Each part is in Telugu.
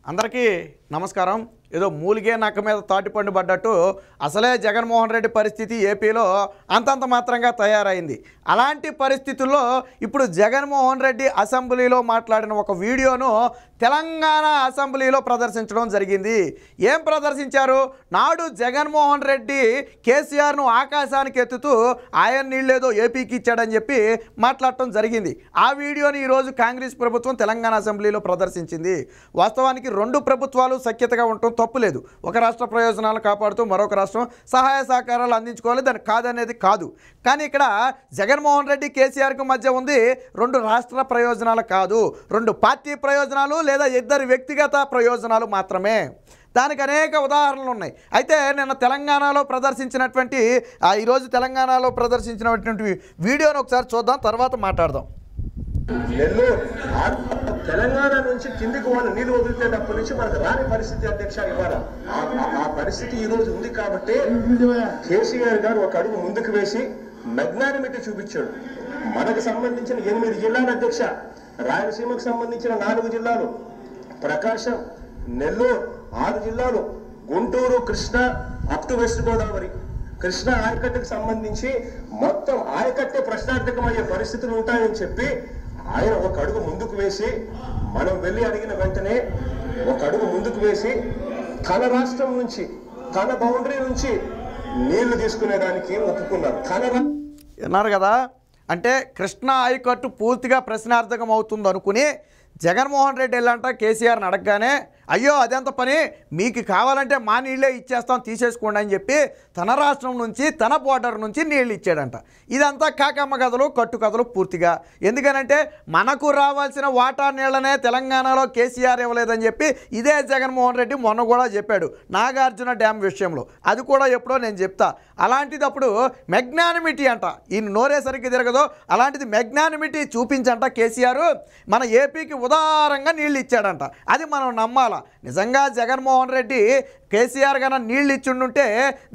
అందరికీ నమస్కారం. ఏదో మూలిగే నక్క మీద తాటిపండు పడ్డట్టు అసలే జగన్మోహన్ రెడ్డి పరిస్థితి ఏపీలో అంతంత మాత్రంగా తయారైంది. అలాంటి పరిస్థితుల్లో ఇప్పుడు జగన్మోహన్ రెడ్డి అసెంబ్లీలో మాట్లాడిన ఒక వీడియోను తెలంగాణ అసెంబ్లీలో ప్రదర్శించడం జరిగింది. ఏం ప్రదర్శించారు? నాడు జగన్మోహన్ రెడ్డి కేసీఆర్ను ఆకాశానికి ఎత్తుతూ ఆయన నీళ్ళేదో ఏపీకి ఇచ్చాడని చెప్పి మాట్లాడటం జరిగింది. ఆ వీడియోని ఈరోజు కాంగ్రెస్ ప్రభుత్వం తెలంగాణ అసెంబ్లీలో ప్రదర్శించింది. వాస్తవానికి రెండు ప్రభుత్వాలు సఖ్యతగా ఉండటం తప్పులేదు. ఒక రాష్ట్ర ప్రయోజనాలను కాపాడుతూ మరొక రాష్ట్రం సహాయ సహకారాలు అందించుకోవాలి, దాన్ని కాదనేది కాదు. కానీ ఇక్కడ జగన్మోహన్ రెడ్డి కేసీఆర్కు మధ్య ఉంది రెండు రాష్ట్ర ప్రయోజనాలు కాదు, రెండు పార్టీ ప్రయోజనాలు లేదా ఇద్దరు వ్యక్తిగత ప్రయోజనాలు మాత్రమే. దానికి అనేక ఉదాహరణలు ఉన్నాయి. అయితే నిన్న తెలంగాణలో ప్రదర్శించినటువంటి ఈరోజు తెలంగాణలో ప్రదర్శించినటువంటి వీడియోను ఒకసారి చూద్దాం, తర్వాత మాట్లాడదాం. నెల్లూరు తెలంగాణ నుంచి కిందికి వాళ్ళు నీళ్లు వదిలితేటప్పటి నుంచి మనకు రాని పరిస్థితి అధ్యక్ష ఇవ్వాలి. ఆ పరిస్థితి ఈ రోజు ఉంది కాబట్టి కేసీఆర్ గారు ఒక అడుగు ముందుకు వేసి మెగ్నానిమిటీ చూపించాడు. మనకు సంబంధించిన 8 జిల్లాల అధ్యక్ష, రాయలసీమకు సంబంధించిన 4 జిల్లాలు, ప్రకాశం, నెల్లూరు 6 జిల్లాలు, Guntur, Krishna up to West Godavari, Krishna ఆయకట్టుకు సంబంధించి మొత్తం ఆయకట్టే ప్రశ్నార్థకమయ్యే పరిస్థితులు ఉంటాయని చెప్పి ఆయన ఒక అడుగు ముందుకు వేసి, మనం వెళ్ళి అడిగిన వెంటనే ఒక అడుగు ముందుకు వేసి తన రాష్ట్రం నుంచి తన బౌండరీ నుంచి నీళ్లు తీసుకునేదానికి ఒప్పుకున్నారు. విన్నారు కదా, అంటే కృష్ణా ఆయకట్టు పూర్తిగా ప్రశ్నార్థకం అవుతుంది అనుకుని జగన్మోహన్ రెడ్డి వెళ్ళంట కేసీఆర్ని అడగగానే అయ్యో అదెంత పని, మీకు కావాలంటే మా నీళ్ళే ఇచ్చేస్తాం తీసేసుకోండి అని చెప్పి తన రాష్ట్రం నుంచి తన బోర్డర్ నుంచి నీళ్ళు ఇచ్చాడంట. ఇదంతా కాకమ్మ కథలు కట్టు కథలు పూర్తిగా. ఎందుకనంటే మనకు రావాల్సిన వాటా నీళ్ళనే తెలంగాణలో కేసీఆర్ ఇవ్వలేదని చెప్పి ఇదే జగన్మోహన్ రెడ్డి మొన్న కూడా చెప్పాడు నాగార్జున డ్యామ్ విషయంలో. అది కూడా ఎప్పుడో నేను చెప్తా. అలాంటిదప్పుడు మెగ్నానిమిటీ అంట, ఈయన నోరేసరికి తిరగదో అలాంటిది మెగ్నానిమిటీ చూపించంట కేసీఆర్ మన ఏపీకి ఉదారంగా నీళ్ళు ఇచ్చాడంట. అది మనం నమ్మాలి. నిజంగా జగన్మోహన్ రెడ్డి కేసీఆర్ కన్నా నీళ్ళు ఇచ్చిండుంటే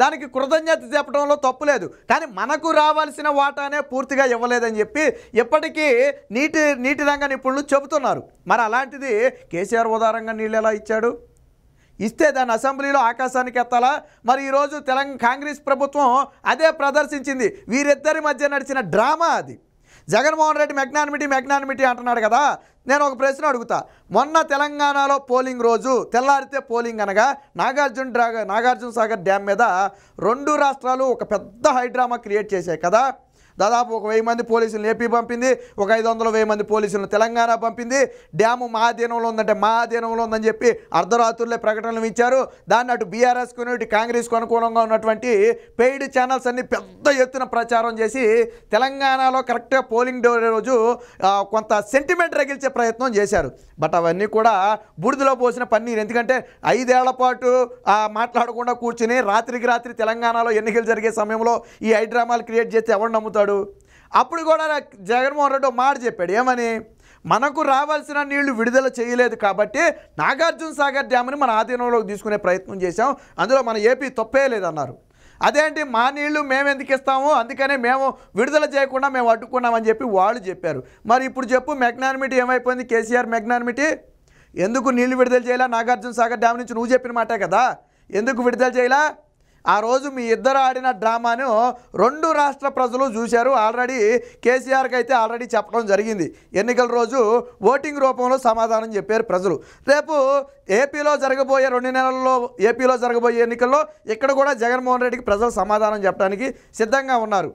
దానికి కృతజ్ఞత చెప్పడంలో తప్పులేదు. కానీ మనకు రావాల్సిన వాటానే పూర్తిగా ఇవ్వలేదని చెప్పి ఇప్పటికీ నీటి రంగ నిపుణులు చెబుతున్నారు. మరి అలాంటిది కేసీఆర్ ఉదారంగా నీళ్ళు ఎలా ఇచ్చాడు? ఇస్తే దాన్ని అసెంబ్లీలో ఆకాశానికి ఎత్తాలా? మరి ఈరోజు కాంగ్రెస్ ప్రభుత్వం అదే ప్రదర్శించింది. వీరిద్దరి మధ్య నడిచిన డ్రామా అది. జగన్మోహన్ రెడ్డి మెగ్నానిమిటీ అంటున్నాడు కదా. నేను ఒక ప్రశ్న అడుగుతా. మొన్న తెలంగాణలో పోలింగ్ రోజు తెల్లారితే పోలింగ్ అనగా నాగార్జున సాగర్ డ్యామ్ మీద రెండు రాష్ట్రాలు ఒక పెద్ద హైడ్రామా క్రియేట్ చేశాయి కదా. దాదాపు 1000 మంది పోలీసులను ఏపీ పంపింది, ఒక 500-1000 మంది పోలీసులను తెలంగాణ పంపింది. డ్యాము మా అధీనంలో ఉందంటే మా అధీనంలో ఉందని చెప్పి అర్ధరాత్రులే ప్రకటనలు ఇచ్చారు. దాన్ని అటు బీఆర్ఎస్కు ఇటు కాంగ్రెస్కు అనుకూలంగా ఉన్నటువంటి పెయిడ్ ఛానల్స్ అన్ని పెద్ద ఎత్తున ప్రచారం చేసి తెలంగాణలో కరెక్ట్గా పోలింగ్ డే రోజు కొంత సెంటిమెంట్ రగిల్చే ప్రయత్నం చేశారు. బట్ అవన్నీ కూడా బూడిదలో పోసిన పన్నీరు. ఎందుకంటే 5 ఏళ్ల పాటు మాట్లాడకుండా కూర్చుని రాత్రికి రాత్రి తెలంగాణలో ఎన్నికలు జరిగే సమయంలో ఈ హైడ్రామాలు క్రియేట్ చేస్తే ఎవరు నమ్ముతాడు? అప్పుడు కూడా జగన్మోహన్ రెడ్డి మాట చెప్పాడు. ఏమని? మనకు రావాల్సిన నీళ్లు విడుదల చేయలేదు కాబట్టి నాగార్జున సాగర్ డ్యామ్ని మన ఆధీనంలోకి తీసుకునే ప్రయత్నం చేశాం, అందులో మన ఏపీ తప్పే లేదన్నారు. అదేంటి మా నీళ్లు మేము ఎందుకు ఇస్తాము, అందుకనే మేము విడుదల చేయకుండా మేము అడ్డుకున్నామని చెప్పి వాళ్ళు చెప్పారు. మరి ఇప్పుడు చెప్పు, మెగ్నానిమిటీ ఏమైపోయింది? కేసీఆర్ మెగ్నానిమిటీ ఎందుకు నీళ్లు విడుదల చేయాలా? నాగార్జున సాగర్ డ్యామ్ నుంచి నువ్వు చెప్పిన మాటే కదా, ఎందుకు విడుదల చేయాలా? ఆ రోజు మీ ఇద్దరు ఆడిన డ్రామాను 2 రాష్ట్ర ప్రజలు చూశారు. ఆల్రెడీ కేసీఆర్కి అయితే ఆల్రెడీ చెప్పడం జరిగింది. ఎన్నికల రోజు ఓటింగ్ రూపంలో సమాధానం చెప్పారు ప్రజలు. రేపు ఏపీలో జరగబోయే 2 నెలల్లో ఏపీలో జరగబోయే ఎన్నికల్లో ఇక్కడ కూడా జగన్మోహన్ రెడ్డికి ప్రజలు సమాధానం చెప్పడానికి సిద్ధంగా ఉన్నారు.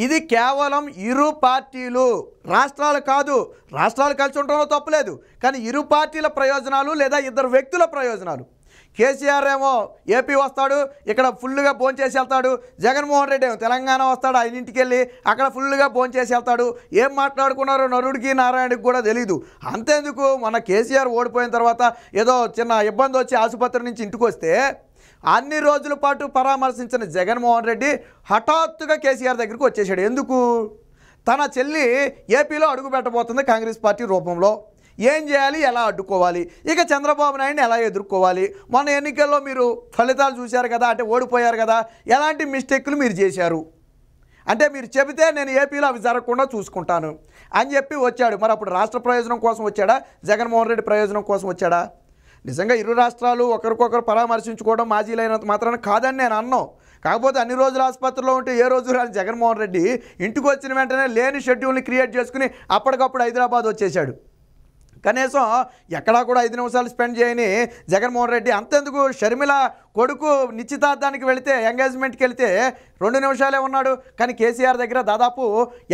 ఇది కేవలం ఇరు పార్టీలు, రాష్ట్రాలు కాదు. రాష్ట్రాలు కలిసి ఉండడంలో తప్పులేదు, కానీ ఇరు పార్టీల ప్రయోజనాలు లేదా ఇద్దరు వ్యక్తుల ప్రయోజనాలు. కేసీఆర్ ఏమో ఏపీ వస్తాడు, ఇక్కడ ఫుల్గా భోంచేసి వెళ్తాడు. జగన్మోహన్ రెడ్డి ఏమో తెలంగాణ వస్తాడు, ఆయన ఇంటికి వెళ్ళి అక్కడ ఫుల్గా భోంచేసి వెళ్తాడు. ఏం మాట్లాడుకున్నారో నరుడికి నారాయణకి కూడా తెలీదు. అంతేందుకు మన కేసీఆర్ ఓడిపోయిన తర్వాత ఏదో చిన్న ఇబ్బంది వచ్చి ఆసుపత్రి నుంచి ఇంటికి వస్తే అన్ని రోజుల పాటు పరామర్శించిన జగన్మోహన్ రెడ్డి హఠాత్తుగా కేసీఆర్ దగ్గరికి వచ్చేసాడు. ఎందుకు? తన చెల్లి ఏపీలో అడుగు పెట్టబోతుంది కాంగ్రెస్ పార్టీ రూపంలో. ఏం చేయాలి, ఎలా అడ్డుకోవాలి, ఇక చంద్రబాబు నాయుడిని ఎలా ఎదుర్కోవాలి? మొన్న ఎన్నికల్లో మీరు ఫలితాలు చూశారు కదా, అంటే ఓడిపోయారు కదా, ఎలాంటి మిస్టేక్లు మీరు చేశారు అంటే మీరు చెబితే నేను ఏపీలో అవి జరగకుండా చూసుకుంటాను అని చెప్పి వచ్చాడు. మరి అప్పుడు రాష్ట్ర ప్రయోజనం కోసం వచ్చాడా, జగన్మోహన్ రెడ్డి ప్రయోజనం కోసం వచ్చాడా? నిజంగా ఇరు రాష్ట్రాలు ఒకరికొకరు పరామర్శించుకోవడం మాజీలైనంత మాత్రాన కాదని నేను అన్నాను. కాకపోతే అన్ని రోజులు ఆసుపత్రిలో ఉంటే ఏ రోజు రాని జగన్మోహన్ రెడ్డి ఇంటికి వచ్చిన వెంటనే లేని షెడ్యూల్ని క్రియేట్ చేసుకుని అప్పటికప్పుడు హైదరాబాద్ వచ్చేసాడు. కనీసం ఎక్కడా కూడా 5 నిమిషాలు స్పెండ్ చేయని జగన్మోహన్ రెడ్డి అంతెందుకు షర్మిల కొడుకు నిశ్చితార్థానికి వెళితే ఎంగేజ్మెంట్కి వెళితే 2 నిమిషాలే ఉన్నాడు. కానీ కేసీఆర్ దగ్గర దాదాపు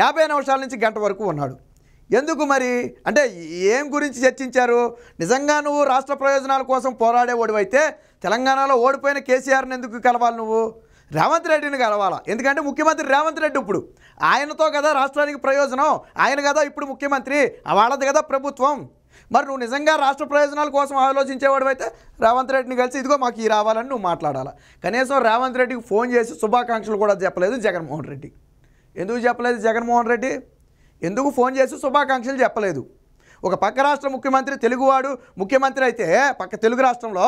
50 నిమిషాల నుంచి గంట వరకు ఉన్నాడు. ఎందుకు మరి అంటే ఏం గురించి చర్చించారు? నిజంగా నువ్వు రాష్ట్ర ప్రయోజనాల కోసం పోరాడేవాడివైతే తెలంగాణలో ఓడిపోయిన కేసీఆర్ని ఎందుకు కలవాలి? నువ్వు రేవంత్ రెడ్డిని కలవాలా? ఎందుకంటే ముఖ్యమంత్రి రేవంత్ రెడ్డి ఇప్పుడు ఆయనతో కదా రాష్ట్రానికి ప్రయోజనం, ఆయన కదా ఇప్పుడు ముఖ్యమంత్రి, వాళ్ళది కదా ప్రభుత్వం. మరి నువ్వు నిజంగా రాష్ట్ర ప్రయోజనాల కోసం ఆలోచించేవాడు అయితే రేవంత్ రెడ్డిని కలిసి ఇదిగో మాకు ఈ రావాలని నువ్వు మాట్లాడాలా. కనీసం రేవంత్ రెడ్డికి ఫోన్ చేసి శుభాకాంక్షలు కూడా చెప్పలేదు జగన్మోహన్ రెడ్డి. ఎందుకు చెప్పలేదు జగన్మోహన్ రెడ్డి? ఎందుకు ఫోన్ చేసి శుభాకాంక్షలు చెప్పలేదు? ఒక పక్క రాష్ట్ర ముఖ్యమంత్రి తెలుగువాడు ముఖ్యమంత్రి అయితే పక్క తెలుగు రాష్ట్రంలో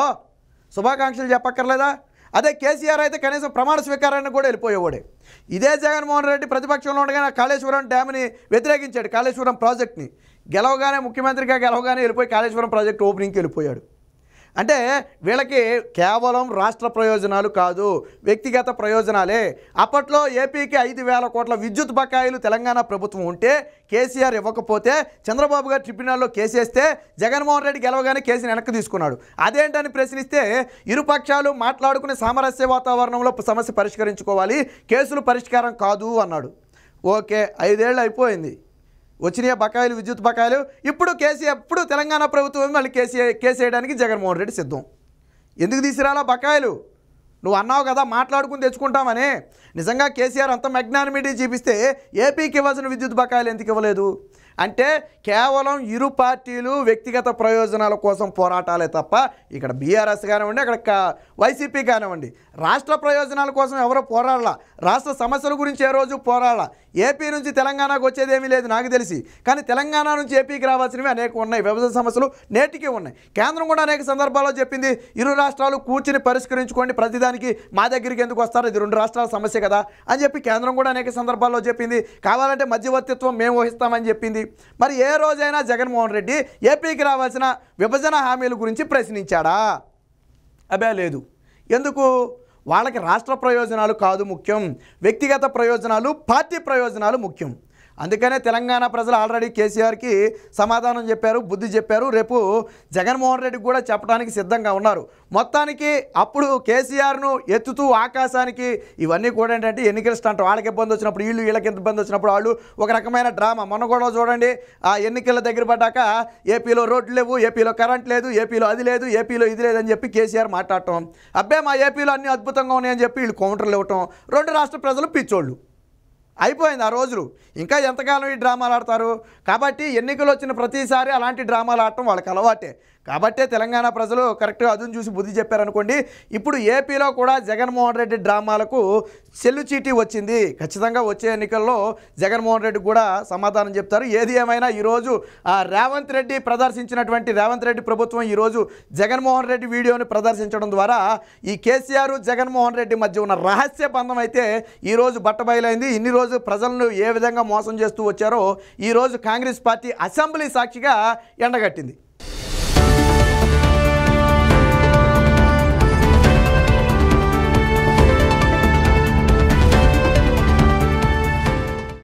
శుభాకాంక్షలు చెప్పక్కర్లేదా? అదే కేసీఆర్ అయితే కనీసం ప్రమాణ స్వీకారాన్ని కూడా వెళ్ళిపోయేవాడే. ఇదే జగన్మోహన్ రెడ్డి ప్రతిపక్షంలో ఉండగానే కాళేశ్వరం డ్యామ్ని వ్యతిరేకించాడు, కాళేశ్వరం ప్రాజెక్ట్ని. గెలవగానే ముఖ్యమంత్రిగా గెలవగానే వెళ్ళిపోయి కాళేశ్వరం ప్రాజెక్ట్ ఓపెనింగ్కి వెళ్ళిపోయాడు. అంటే వీళ్ళకి కేవలం రాష్ట్ర ప్రయోజనాలు కాదు, వ్యక్తిగత ప్రయోజనాలే. అప్పట్లో ఏపీకి 5,000 కోట్ల విద్యుత్ బకాయిలు తెలంగాణ ప్రభుత్వం ఉంటే కేసీఆర్ ఇవ్వకపోతే చంద్రబాబు గారు ట్రిబ్యునల్లో కేసేస్తే జగన్మోహన్ రెడ్డి గెలవగానే కేసుని వెనక్కి తీసుకున్నాడు. అదేంటని ప్రశ్నిస్తే ఇరుపక్షాలు మాట్లాడుకునే సామరస్య వాతావరణంలో సమస్య పరిష్కరించుకోవాలి, కేసులు పరిష్కారం కాదు అన్నాడు. ఓకే, 5 ఏళ్ళు అయిపోయింది, వచ్చినాయి బకాయిలు, విద్యుత్ బకాయిలు. ఇప్పుడు ఇప్పుడు తెలంగాణ ప్రభుత్వం మళ్ళీ కేసేయడానికి జగన్మోహన్ రెడ్డి సిద్ధం. ఎందుకు తీసుకురాలా బకాయిలు? నువ్వు అన్నావు కదా మాట్లాడుకుని తెచ్చుకుంటామని. నిజంగా కేసీఆర్ అంత మెగ్నానిమిటీ చూపిస్తే ఏపీకి ఇవ్వాల్సిన విద్యుత్ బకాయిలు ఎందుకు ఇవ్వలేదు? అంటే కేవలం ఇరు పార్టీలు వ్యక్తిగత ప్రయోజనాల కోసం పోరాటాలే తప్ప ఇక్కడ బీఆర్ఎస్ కానివ్వండి, అక్కడ వైసీపీ కానివ్వండి, రాష్ట్ర ప్రయోజనాల కోసం ఎవరో పోరాడాల, రాష్ట్ర సమస్యల గురించి ఏ రోజు పోరాడాల. ఏపీ నుంచి తెలంగాణకు వచ్చేదేమీ లేదు నాకు తెలిసి, కానీ తెలంగాణ నుంచి ఏపీకి రావాల్సినవి అనేక ఉన్నాయి. విభజన సమస్యలు నేటికి ఉన్నాయి. కేంద్రం కూడా అనేక సందర్భాల్లో చెప్పింది ఇరు రాష్ట్రాలు కూర్చుని పరిష్కరించుకోండి, ప్రతిదానికి మా దగ్గరికి ఎందుకు వస్తారు, ఇది 2 రాష్ట్రాల సమస్య కదా అని చెప్పి కేంద్రం కూడా అనేక సందర్భాల్లో చెప్పింది. కావాలంటే మధ్యవర్తిత్వం మేము వహిస్తామని చెప్పింది. మరి ఏ రోజైనా జగన్మోహన్ రెడ్డి ఏపీకి రావాల్సిన విభజన హామీల గురించి ప్రశ్నించాడా? అబే లేదు. ఎందుకు? వాళ్ళకి రాష్ట్ర ప్రయోజనాలు కాదు ముఖ్యం, వ్యక్తిగత ప్రయోజనాలు, పార్టీ ప్రయోజనాలు ముఖ్యం. అందుకనే తెలంగాణ ప్రజలు ఆల్రెడీ కేసీఆర్కి సమాధానం చెప్పారు, బుద్ధి చెప్పారు. రేపు జగన్మోహన్ రెడ్డికి కూడా చెప్పడానికి సిద్ధంగా ఉన్నారు. మొత్తానికి అప్పుడు కేసీఆర్ను ఎత్తుతూ ఆకాశానికి ఇవన్నీ కూడా ఏంటంటే ఎన్నికల స్టంట్. వాళ్ళకి ఇబ్బంది వచ్చినప్పుడు వీళ్ళకి ఇబ్బంది వచ్చినప్పుడు వాళ్ళు ఒక రకమైన డ్రామా. మొన్న కూడా చూడండి, ఆ ఎన్నికల దగ్గర పడ్డాక ఏపీలో రోడ్లు లేవు, ఏపీలో కరెంట్ లేదు, ఏపీలో అది లేదు, ఏపీలో ఇది లేదని చెప్పి కేసీఆర్ మాట్లాడటం. అబ్బే మా ఏపీలో అన్నీ అద్భుతంగా ఉన్నాయని చెప్పి వీళ్ళు కౌంటర్లు ఇవ్వటం. 2 రాష్ట్ర ప్రజలు పిచ్చోళ్ళు. అయిపోయింది ఆ రోజులు. ఇంకా ఎంతకాలం ఈ డ్రామాలు ఆడతారు? కాబట్టి ఎన్నికలు వచ్చిన ప్రతిసారి అలాంటి డ్రామాలు ఆడటం వాళ్ళకి అలవాటే. కాబట్టే తెలంగాణ ప్రజలు కరెక్ట్గా అదును చూసి బుద్ధి చెప్పారనుకోండి. ఇప్పుడు ఏపీలో కూడా జగన్మోహన్ రెడ్డి డ్రామాలకు చెల్లుచీటీ వచ్చింది. ఖచ్చితంగా వచ్చే ఎన్నికల్లో జగన్మోహన్ రెడ్డి కూడా సమాధానం చెప్తారు. ఏది ఏమైనా ఈరోజు రేవంత్ రెడ్డి ప్రదర్శించినటువంటి రేవంత్ రెడ్డి ప్రభుత్వం ఈరోజు జగన్మోహన్ రెడ్డి వీడియోని ప్రదర్శించడం ద్వారా ఈ కేసీఆర్ జగన్మోహన్ రెడ్డి మధ్య ఉన్న రహస్య బంధం అయితే ఈరోజు బట్టబయలైంది. ఇన్ని రోజు ప్రజలను ఏ విధంగా మోసం చేస్తూ వచ్చారో ఈరోజు కాంగ్రెస్ పార్టీ అసెంబ్లీ సాక్షిగా ఎండగట్టింది.